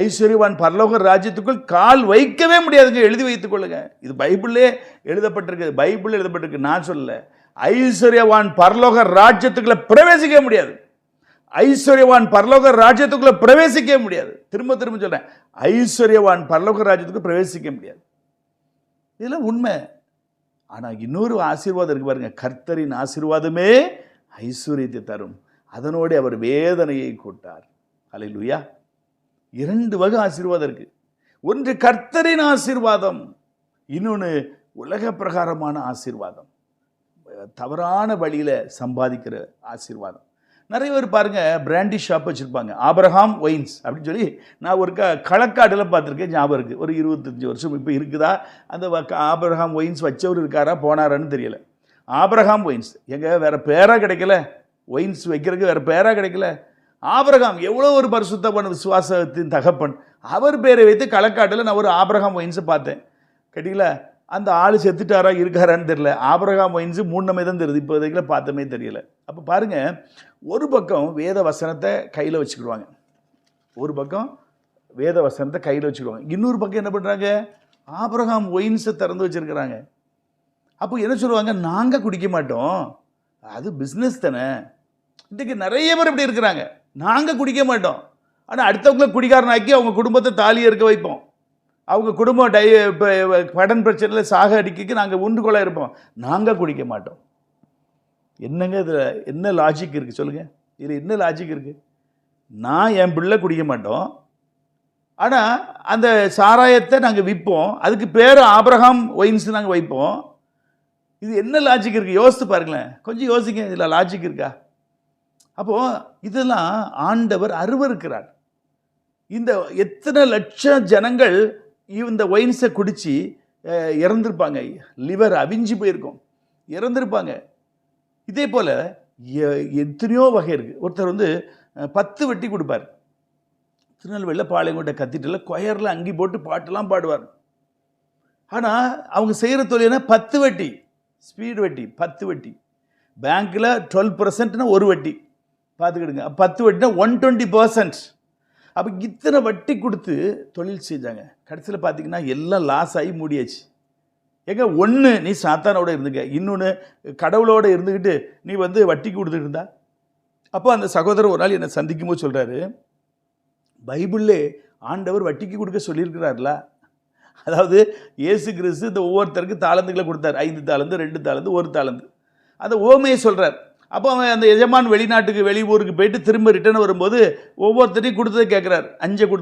ஐஸ்வர்யவான் பரலோக ராஜ்யத்துக்குள் கால் வைக்கவே முடியாதுங்க. எழுதி வைத்துக் கொள்ளுங்க. இது பைபிளே எழுதப்பட்டிருக்கு. பைபிள் எழுதப்பட்டிருக்கு, நான் சொல்லல. ஐஸ்வர்யவான் பரலோக ராஜ்யத்துக்குள்ள பிரவேசிக்க முடியாது. ஐஸ்வர்யவான் பரலோக ராஜ்யத்துக்குள்ள பிரவேசிக்க முடியாது. திரும்ப திரும்ப சொல்றேன், ஐஸ்வர்யவான் பரலோக ராஜ்யத்துக்கு பிரவேசிக்க முடியாது. இதெல்லாம் உண்மை. ஆனா இன்னொரு ஆசீர்வாதம் இருக்கு பாருங்க. கர்த்தரின் ஆசீர்வாதமே ஐஸ்வர்யத்தை தரும், அதனோடு அவர் வேதனையை கூட்டார். அல்லேலூயா. 2 வகை ஆசீர்வாதம் இருக்கு. ஒன்று கர்த்தரின் ஆசீர்வாதம், இன்னொன்று உலக பிரகாரமான ஆசீர்வாதம், தவறான வழியில சம்பாதிக்கிற ஆசீர்வாதம். நிறைய பேர் பாருங்க, பிராண்டி ஷாப் வச்சிருப்பாங்க, ஆபிரகாம் ஒயின்ஸ் அப்படின்னு சொல்லி. நான் ஒரு களக்காடுல பார்த்துருக்கேன், ஞாபகம் இருக்கு. ஒரு 25 வருஷம் இப்போ இருக்குதா அந்த ஆபிரகாம் ஒயின்ஸ் வச்சவர் இருக்காரா போனாரான்னு தெரியல. ஆபிரகாம் ஒயின்ஸ் எங்க வேற பேரா கிடைக்கல, ஒயின்ஸ் வைக்கிறதுக்கு வேற பேரா கிடைக்கல. ஆபிரகாம் எவ்வளோ ஒரு பரிசுத்தமான விசுவாசத்தின் தகப்பன், அவர் பேரை வைத்து களக்காட்டில் நான் ஒரு ஆபிரகாம் ஒயின்ஸை பார்த்தேன். கேட்டீங்களா? அந்த ஆள் செத்துட்டாரா இருக்காரான்னு தெரியல. ஆபிரகாம் ஒயின்ஸு 3 நம்பர் தான் தெரியுது, இப்போதைக்கு பார்த்தமே தெரியல. அப்போ பாருங்க, ஒரு பக்கம் வேத வசனத்தை கையில் வச்சுக்கிடுவாங்க, ஒரு பக்கம் வேத வசனத்தை கையில் வச்சுக்கிடுவாங்க, இன்னொரு பக்கம் என்ன பண்ணுறாங்க, ஆபிரகாம் ஒயின்ஸை திறந்து வச்சுருக்கிறாங்க. அப்போ என்ன சொல்லுவாங்க, நாங்கள் குடிக்க மாட்டோம், அது பிஸ்னஸ் தானே. இன்றைக்கு நிறைய பேர் இப்படி இருக்கிறாங்க, நாங்கள் குடிக்க மாட்டோம், ஆனால் அடுத்தவங்களை குடிகாரனாக்கி அவங்க குடும்பத்தை தாலியை இருக்க வைப்போம், அவங்க குடும்பம் கடன் பிரச்சனையில் சாக அடிக்க நாங்கள் உண்டுகொள்ள இருப்போம், நாங்கள் குடிக்க மாட்டோம். என்னங்க இதில் என்ன லாஜிக் இருக்குது சொல்லுங்கள்? இதில் என்ன லாஜிக் இருக்குது? நான் என் பிள்ளை குடிக்க மாட்டோம், ஆனால் அந்த சாராயத்தை நாங்கள் விற்போம், அதுக்கு பேர் ஆபிரகாம் ஒயின்ஸ் நாங்கள் வைப்போம். இது என்ன லாஜிக் இருக்குது? யோசித்து பாருங்களேன், கொஞ்சம் யோசிங்க, இதில் லாஜிக் இருக்கா? அப்போது இதெல்லாம் ஆண்டவர் அருவருக்கிறார். இந்த எத்தனை லட்சம் ஜனங்கள் இந்த ஒயின்ஸை குடித்து இறந்துருப்பாங்க, லிவர் அவிஞ்சு போயிருக்கும், இறந்துருப்பாங்க. இதே போல் எத்தனையோ வகை இருக்குது. ஒருத்தர் 10 வட்டி கொடுப்பார், திருநெல்வேலியில் பாளையங்கோட்டை கத்திட்டில் கொயரில் அங்கி போட்டு பாட்டெல்லாம் பாடுவார். ஆனால் அவங்க செய்கிற தொழில்னா 10 வட்டி, ஸ்பீடு வட்டி, 10 வட்டி. பேங்க்கில் 12% ஒரு வட்டி, பார்த்துக்கிடுங்க. 10 வட்டினா 120%. அப்போ இத்தனை வட்டி கொடுத்து தொழில் செஞ்சாங்க. கடைசியில் பார்த்தீங்கன்னா எல்லாம் லாஸ் ஆகி மூடியாச்சு. ஏங்க, ஒன்று நீ சாத்தானோட இருந்துக்க, இன்னொன்று கடவுளோடு இருந்துக்கிட்டு நீ வட்டிக்கு கொடுத்துட்டு இருந்தா. அப்போ அந்த சகோதரர் ஒரு நாள் என்னை சந்திக்கும் போது சொல்கிறாரு, பைபிள்லே ஆண்டவர் வட்டிக்கு கொடுக்க சொல்லியிருக்கிறார்ல. அதாவது இயேசு கிறிஸ்து இந்த ஒவ்வொருத்தருக்கு தாளந்துகளை கொடுத்தார், 5 தாளந்து, 2 தாளந்து, 1 தாளந்து. அந்த ஓமையை சொல்கிறார். அப்போ அவன் அந்த எஜமான் வெளிநாட்டுக்கு வெளியூருக்கு போயிட்டு திரும்ப ரிட்டர்ன் வரும்போது ஒவ்வொருத்தரையும் கொடுத்ததை கேட்குறார். 5 கொடுத்து